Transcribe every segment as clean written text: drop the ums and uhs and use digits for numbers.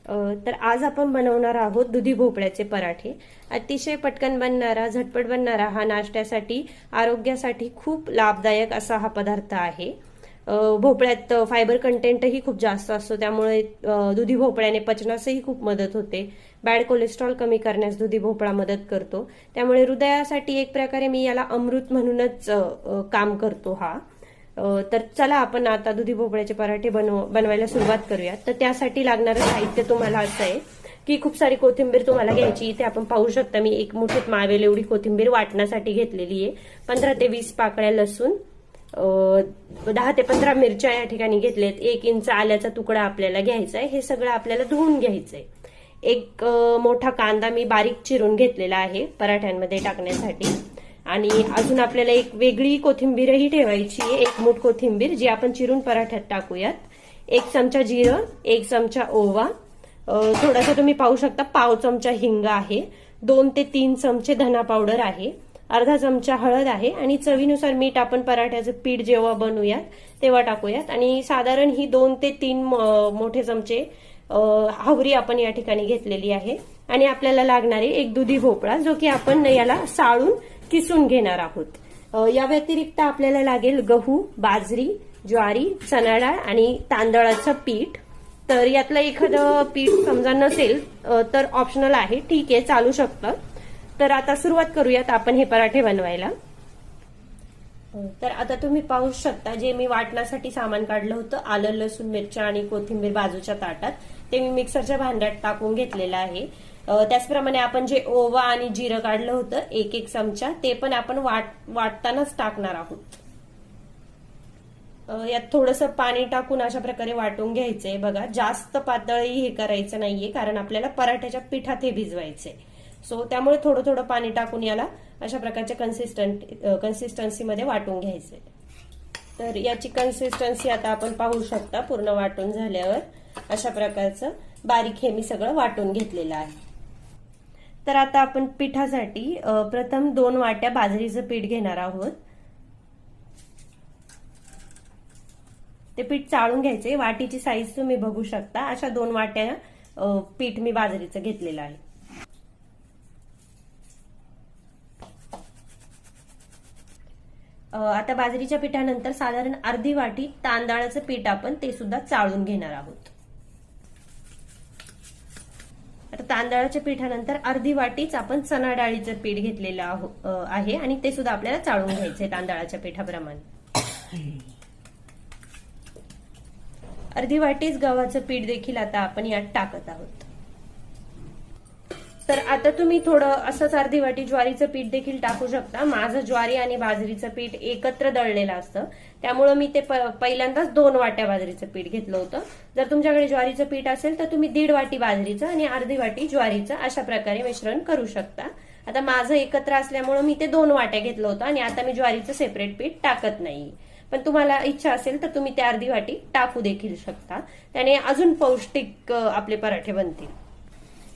तर आज आपण बनवणार आहोत दुधी भोपळ्याचे पराठे। अतिशय पटकन बनणारा, झटपट बनणारा हा नाश्त्यासाठी, आरोग्यासाठी खूप लाभदायक असा हा पदार्थ आहे। भोपळ्यात फायबर कंटेंटही खूप जास्त असतो, त्यामुळे दुधी भोपळ्याने पचनासही खूप मदत होते। बॅड कोलेस्ट्रॉल कमी करण्यास दुधी भोपळा मदत करतो, त्यामुळे हृदयासाठी एक प्रकारे मी याला अमृत म्हणूनच काम करतो हा। तर चला आपण आता दुधी भोपळ्याचे पराठे बनवायला सुरुवात करूया। तर त्यासाठी लागणारं साहित्य तुम्हाला असं आहे की खूप सारी कोथिंबीर तुम्हाला घ्यायची। इथे आपण पाहू शकता मी एक मुठीत मावेल एवढी कोथिंबीर वाटण्यासाठी घेतलेली आहे। 15 ते 20 पाकळ्या लसूण, 10 ते 15 मिरच्या या ठिकाणी घेतल्यात। 1 इंच आल्याचा तुकडा आपल्याला घ्यायचा आहे। हे सगळं आपल्याला धुवून घ्यायचंय। एक मोठा कांदा मी बारीक चिरून घेतलेला आहे पराठ्यांमध्ये टाकण्यासाठी। आणि अजून आपल्याला एक वेगळी कोथिंबीरही ठेवायची आहे, 1 मूठ कोथिंबीर जी आपण चिरून पराठ्यात टाकूयात। 1 चमचा जिरं, 1 चमचा ओवा, थोडासा तुम्ही पाहू शकता पाव चमचा हिंग आहे, 2 ते 3 चमचे धना पावडर आहे, अर्धा चमचा हळद आहे आणि चवीनुसार मीठ आपण पराठ्याचं पीठ जेव्हा बनवूयात तेव्हा टाकूयात। आणि साधारण ही 2 ते 3 मोठे चमचे हावरी आपण या ठिकाणी घेतलेली आहे। आणि आपल्याला लागणारे एक दुधी भोपळा, जो की आपण याला साळून किसून घेणार आहोत। या व्यतिरिक्त आपल्याला लागेल गहू, बाजरी, ज्वारी, चणा डाळ आणि तांदळाचं पीठ। तर यातलं एखादं पीठ समजा नसेल तर ऑप्शनल आहे, ठीक आहे, चालू शकतं। तर आता सुरुवात करूयात आपण हे पराठे बनवायला। तर आता तुम्ही पाहू शकता जे मी वाटण्यासाठी सामान काढलं होतं, आलं, लसूण, मिरच्या आणि कोथिंबीर बाजूच्या ताटात, ते मी मिक्सरच्या भांड्यात टाकून घेतलेलं आहे। त्याचप्रमाणे आपण जे ओवा आणि जिरं काढलं होतं 1 चमचा, ते पण आपण वाटतानाच टाकणार आहोत। यात थोडंसं पाणी टाकून अशा प्रकारे वाटून घ्यायचंय। बघा, जास्त पातळही हे करायचं नाहीये, कारण आपल्याला पराठ्याच्या पिठात हे भिजवायचंय। सो त्यामुळे थोडं थोडं पाणी टाकून याला अशा प्रकारच्या कन्सिस्टन्सीमध्ये वाटून घ्यायचंय। तर याची कन्सिस्टन्सी आता आपण पाहू शकता, पूर्ण वाटून झाल्यावर अशा प्रकारचं बारीक हे मी सगळं वाटून घेतलेलं आहे। तर आता आपण पिठासाठी प्रथम 2 वाट्या बाजरीचं पीठ घेणार आहोत। ते पीठ चाळून घ्यायचे। वाटीची साईज तुम्ही बघू शकता, अशा 2 वाट्या पीठ मी बाजरीचं घेतलेलं आहे। आता बाजरीच्या पिठानंतर साधारण अर्धी वाटी तांदळाचं पीठ आपण ते सुद्धा चाळून घेणार आहोत। आता तांदळाच्या पिठानंतर अर्धी वाटीच आपण चणा डाळीचं पीठ घेतलेलं आहे आणि ते सुद्धा आपल्याला चाळून घ्यायचंय तांदळाच्या पिठाप्रमाणे। अर्धी वाटीच गव्हाचं पीठ देखील आता आपण यात टाकत आहोत। तर आता तुम्ही थोडं असंच अर्धी वाटी ज्वारीचं पीठ देखील टाकू शकता। माझं ज्वारी आणि बाजरीचं पीठ एकत्र दळलेलं असतं, त्यामुळे मी ते पहिल्यांदाच 2 वाट्या बाजरीचं पीठ घेतलं होतं। जर तुमच्याकडे ज्वारीचं पीठ असेल तर तुम्ही 1.5 वाटी बाजरीचं आणि अर्धी वाटी ज्वारीचं अशा प्रकारे मिश्रण करू शकता। आता माझं एकत्र असल्यामुळे मी ते 2 वाट्या घेतलं होतं आणि आता मी ज्वारीचं सेपरेट पीठ टाकत नाही। पण तुम्हाला इच्छा असेल तर तुम्ही ते अर्धी वाटी टाकू देखील शकता, त्याने अजून पौष्टिक आपले पराठे बनतील।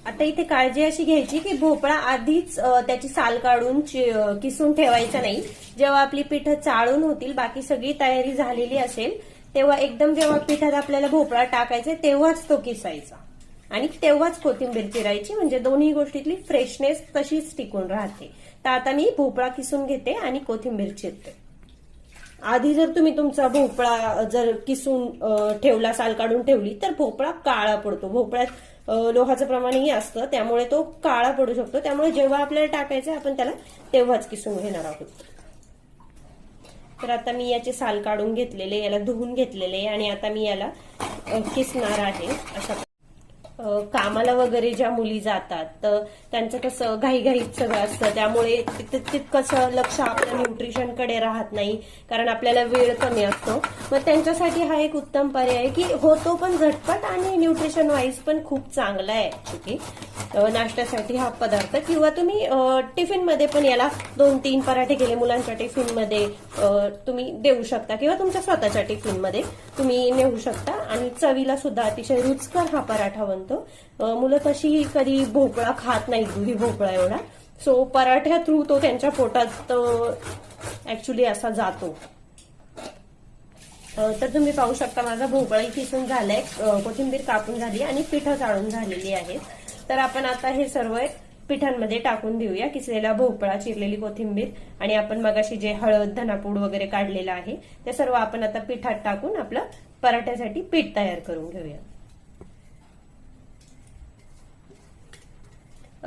आता इथे काळजी अशी घ्यायची की भोपळा आधीच त्याची साल काढून किसून ठेवायचा नाही। जेव्हा आपली पिठं चाळून होतील, बाकी सगळी तयारी झालेली असेल, तेव्हा एकदम जेव्हा पिठात आपल्याला भोपळा टाकायचा तेव्हाच तो किसायचा आणि तेव्हाच कोथिंबीर चिरायची, म्हणजे दोन्ही गोष्टीतली फ्रेशनेस तशीच टिकून राहते। तर आता मी भोपळा किसून घेते आणि कोथिंबीर चिरते। आधी जर तुम्ही तुमचा भोपळा जर किसून ठेवला, साल काढून ठेवली, तर भोपळा काळा पडतो। भोपळ्यात लोहाचं प्रमाणही असतं, त्यामुळे तो काळा पडू शकतो। त्यामुळे जेव्हा आपल्याला टाकायचं आपण त्याला तेव्हाच किसून घेणार आहोत। तर आता मी याचे साल काढून घेतलेले, याला धुवून घेतलेले आणि आता मी याला किसणार आहे। अशा कामाला वगैरे ज्या मुली जातात तर त्यांचं कसं घाईघाईत सगळं असतं, त्यामुळे तितकंसं लक्ष आपल्या न्यूट्रिशनकडे राहत नाही, कारण आपल्याला वेळ कमी असतो। मग त्यांच्यासाठी हा एक उत्तम पर्याय की होतो पण झटपट आणि न्यूट्रिशन वाईज पण खूप चांगला आहे ऍक्च्युली नाश्त्यासाठी हा पदार्थ। किंवा तुम्ही टिफिनमध्ये पण याला 2-3 पराठे केले मुलांच्या टिफिनमध्ये तुम्ही देऊ शकता, किंवा तुमच्या स्वतःच्या टिफिनमध्ये तुम्ही नेऊ शकता आणि चवीला सुद्धा अतिशय रुचकर हा पराठा बनतो। मुलं तशी कधी भोपळा खात नाही, दुधी भोपळा एवढा, सो पराठ्या थ्रू तो त्यांच्या पोटात ऍक्च्युली असा जातो। तर तुम्ही पाहू शकता माझा भोपळाही किसून झालाय, कोथिंबीर कापून झाली आणि पिठं चाळून झालेली आहेत. तर आपण आता हे सर्व पिठांमध्ये टाकून देऊया. किसलेला भोपळा, चिरलेली कोथिंबीर आणि आपण मगाशी जे हळद, धनापूड वगैरे काढलेलं आहे ते सर्व आपण आता पिठात टाकून आपलं पराठ्यासाठी पीठ तयार करून घेऊया.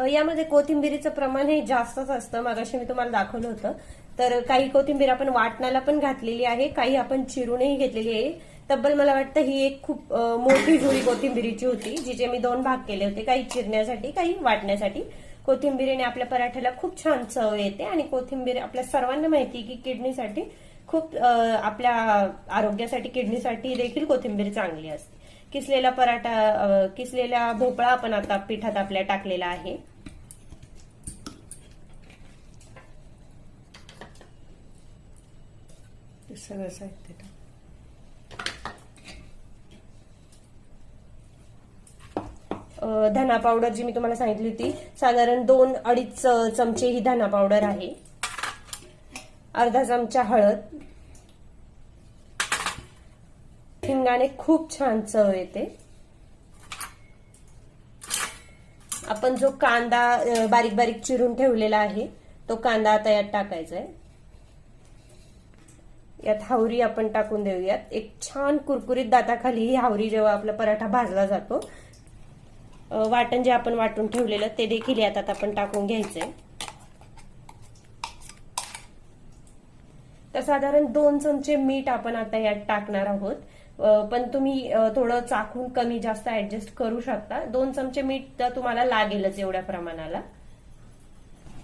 यामध्ये कोथिंबीरीचं प्रमाण हे जास्तच असतं. मगाशी मी तुम्हाला दाखवलं होतं. तर काही कोथिंबीर आपण वाटणाला पण घातलेली आहे, काही आपण चिरूनही घेतलेली आहे. तब्बल मला वाटतं ही एक खूप मोठी जुडी कोथिंबीरीची होती, जिचे मी 2 भाग केले होते, काही चिरण्यासाठी काही वाटण्यासाठी. कोथिंबीरीने आपल्या पराठ्याला खूप छान चव येते आणि कोथिंबीर आपल्या सर्वांना माहिती की किडनीसाठी खूप आपल्या आरोग्यासाठी, किडनीसाठी देखील कोथिंबीर चांगली असते. किसलेला भोपळा आपण आता पिठात आपल्या टाकलेला आहे. सगळं साहित्य धना पावडर जी मी तुम्हाला सांगितली होती, साधारण 2-2.5 चमचे ही धना पावडर आहे. अर्धा चमचा हळद. हिंगाने खूप छान चव येते. आपण जो कांदा बारीक बारीक चिरून ठेवलेला आहे तो कांदा आता यात टाकायचा आहे. यात हावरी आपण टाकून देऊयात. एक छान कुरकुरीत दाताखाली ही हावरी जेव्हा आपला पराठा भाजला जातो, वाटण जे आपण वाटून ठेवलेलं ते देखील यात आपण टाकून घ्यायचंय. तर साधारण 2 चमचे मीठ आपण आता यात टाकणार आहोत, पण तुम्ही थोडं चाखून कमी जास्त ऍडजस्ट करू शकता. 2 चमचे मीठ तुम्हाला लागेलच एवढ्या प्रमाणाला.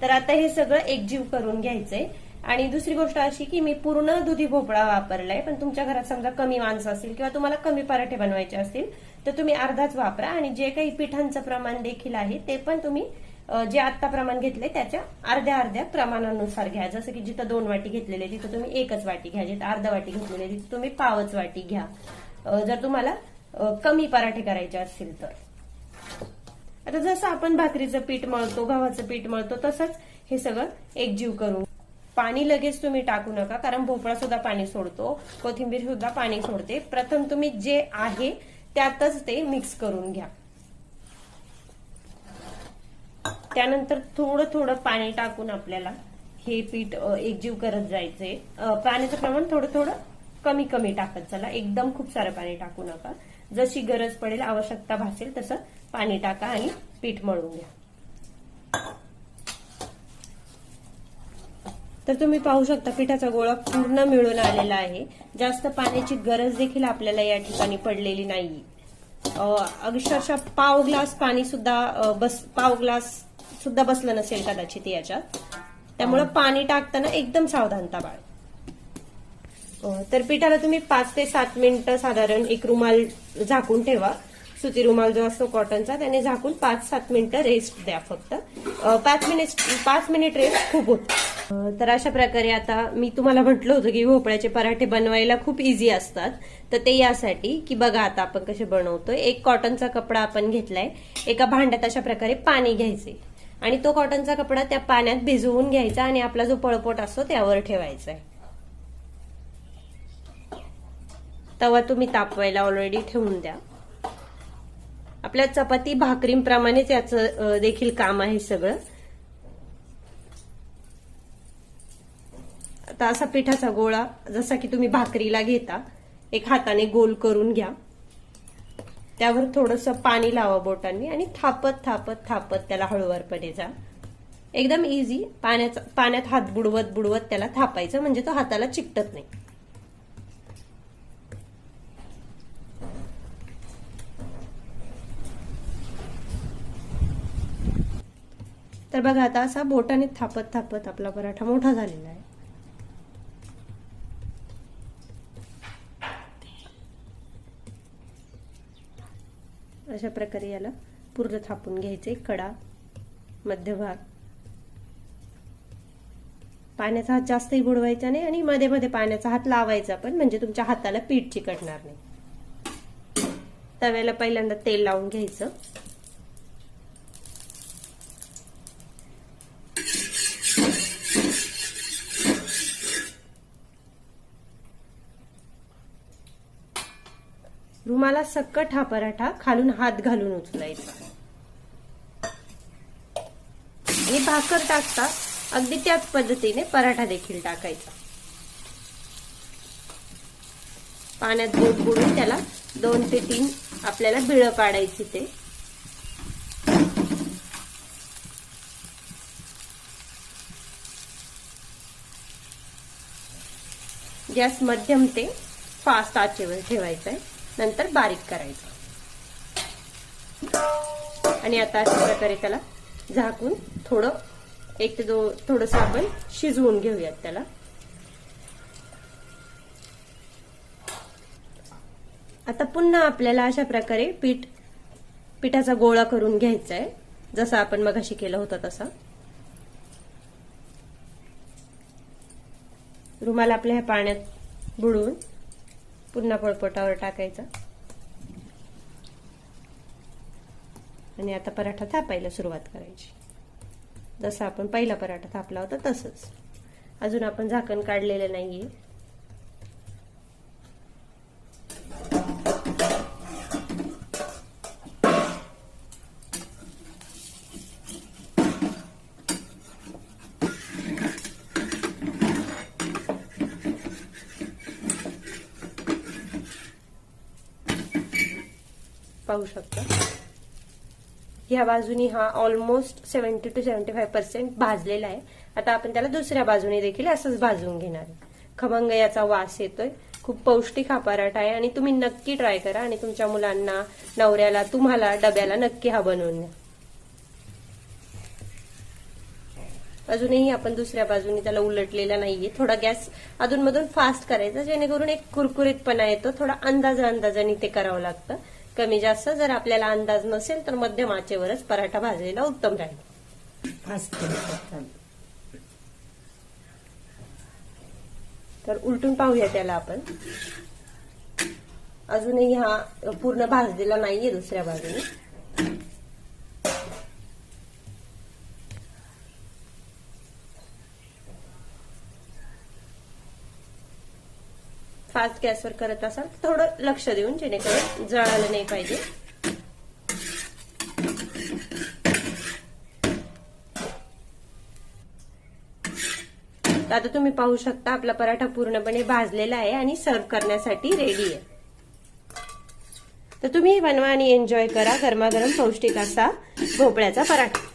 तर आता हे सगळं एकजीव करून घ्यायचंय. आणि दुसरी गोष्ट अशी की मी पूर्ण दुधी भोपळा वापरलाय, पण तुमच्या घरात समजा कमी माणसं असतील किंवा तुम्हाला कमी पराठे बनवायचे असतील तर तुम्ही अर्धाच वापरा. आणि जे काही पिठांचं प्रमाण देखील आहे ते पण तुम्ही जे आता प्रमाण घेतले त्याच्या अर्ध्या प्रमाणानुसार घ्या. जसं की जिथं 2 वाटी घेतलेले तिथं तुम्ही 1च वाटी घ्या, जिथं अर्धा वाटी घेतलेले तिथं तुम्ही पावच वाटी घ्या, जर तुम्हाला कमी पराठे करायचे असतील तर. आता जसं आपण भाकरीचं पीठ मळतो, गव्हाचं पीठ मळतो, तसंच हे सगळं एकजीव करून. पाणी लगेच तुम्ही टाकू नका, कारण भोपळा सुद्धा पाणी सोडतो, कोथिंबीर सुद्धा पाणी सोडते. प्रथम तुम्ही जे आहे त्यातच ते मिक्स करून घ्या. त्यानंतर थोडं थोडं पाणी टाकून आपल्याला हे पीठ एकजीव करत जायचंय. पाण्याचं प्रमाण थोडं थोडं कमी कमी टाकत चला, एकदम खूप सारं पाणी टाकू नका. जशी गरज पडेल, आवश्यकता भासेल तसं पाणी टाका आणि पीठ मळून घ्या. तर तुम्ही पाहू शकता पिठाचा गोळा पूर्ण मिळून आलेला आहे. जास्त पाण्याची गरज देखील आपल्याला या ठिकाणी पडलेली नाही. अक्षरशः पाव ग्लास पाणी सुद्धा बसलं नसेल कदाचित याच्यात. त्यामुळे पाणी टाकताना एकदम सावधानता बाळगा. तर पिठाला तुम्ही 5 ते 7 मिनिटं साधारण एक रुमाल झाकून ठेवा. सुती रुमाल जो असतो कॉटनचा त्याने झाकून 5-7 मिनिटं रेस्ट द्या फक्त. 5 मिनिट रेस्ट खूप होत. तर अशा प्रकारे आता मी तुम्हाला म्हटलं होतं की भोपळ्याचे पराठे बनवायला खूप इझी असतात. तर ते यासाठी की बघा आता आपण कसे बनवतोय. एक कॉटनचा कपडा आपण घेतलाय, एका भांड्यात अशा प्रकारे पाणी घ्यायचे आणि तो कॉटनचा कपडा त्या पाण्यात भिजवून घ्यायचा आणि आपला जो पळपोट असतो त्यावर ठेवायचा आहे. तवा तुम्ही तापवायला ऑलरेडी ठेवून द्या. आपल्या चपाती भाकरीप्रमाणेच याचं देखील काम आहे सगळं. आता असा पिठाचा गोळा जसा की तुम्ही भाकरीला घेता, एक हाताने गोल करून घ्या. त्यावर थोडंसं पाणी लावा बोटांनी आणि थापत थापत थापत त्याला हळूवारपणे जा. एकदम इझी. पाण्यात हात बुडवत बुडवत त्याला थापायचं, म्हणजे तो हाताला चिकटत नाही. तर बघा आता असा बोटाने थापत थापत आपला पराठा मोठा झालेला आहे. अशा प्रकारे याला पूर्ण थापून घ्यायचे. कडा, मध्यभाग. पाण्याचा हात जास्तही बुडवायचा नाही आणि मध्ये मध्ये पाण्याचा हात लावायचा पण, म्हणजे तुमच्या हाताला पीठ चिकटणार नाही. तव्याला पहिल्यांदा तेल लावून घ्यायचं. रुमाला सकट हा पराठा खालून हात घालून उचलायचा आणि भाकर टाकता अगदी त्याच पद्धतीने पराठा देखील टाकायचा. पाण्यात बोट बुडून त्याला 2 ते 3 आपल्याला बिळं पाडायची. ते गॅस मध्यम ते फास्ट आचेवर ठेवायचा आहे, नंतर बारीक करायचा आणि आता अशा प्रकारे त्याला झाकून थोडं 1 ते 2 थोडस आपण शिजवून घेऊयात त्याला. आता पुन्हा आपल्याला अशा प्रकारे पिठाचा गोळा करून घ्यायचा आहे, जसा आपण मगाशी केला होता तसा. रुमाल आपल्या ह्या पाण्यात बुडवून पुन्हा पळपटावर टाकायचा आणि आता पराठा थापायला सुरुवात करायची. जसा आपण पहिला पराठा थापला होता तसंच. अजून आपण झाकण काढलेलं नाहीये. पाहू शकता ह्या बाजूनी हा ऑलमोस्ट 70 to 75% भाजलेला आहे. आता आपण त्याला दुसऱ्या बाजूने देखील असंच भाजून घेणार आहे. खमंग याचा वास येतोय. खूप पौष्टिक हा पराठा आहे आणि तुम्ही नक्की ट्राय करा आणि तुमच्या मुलांना, नवऱ्याला, तुम्हाला डब्याला नक्की हा बनवून द्या. अजूनही आपण दुसऱ्या बाजूने त्याला उलटलेला नाहीये. थोडा गॅस अधूनमधून फास्ट करायचा, जेणेकरून एक कुरकुरीतपणा येतो. थोडा अंदाजाने ते करावं लागतं. कमी जास्त जर आपल्याला अंदाज नसेल तर मध्यम आचेवरच पराठा भाजलेला उत्तम राहील. तर उलटून पाहूया त्याला आपण. अजूनही हा पूर्ण भाजलेला नाहीये दुसऱ्या बाजूने. फास्ट गॅसवर करत असाल थोडं लक्ष देऊन, जेणेकरून जळालं नाही पाहिजे. आता तुम्ही पाहू शकता आपला पराठा पूर्णपणे भाजलेला आहे आणि सर्व्ह करण्यासाठी रेडी आहे. तर तुम्ही बनवा आणि एन्जॉय करा गरमागरम पौष्टिक असा भोपळ्याचा पराठा.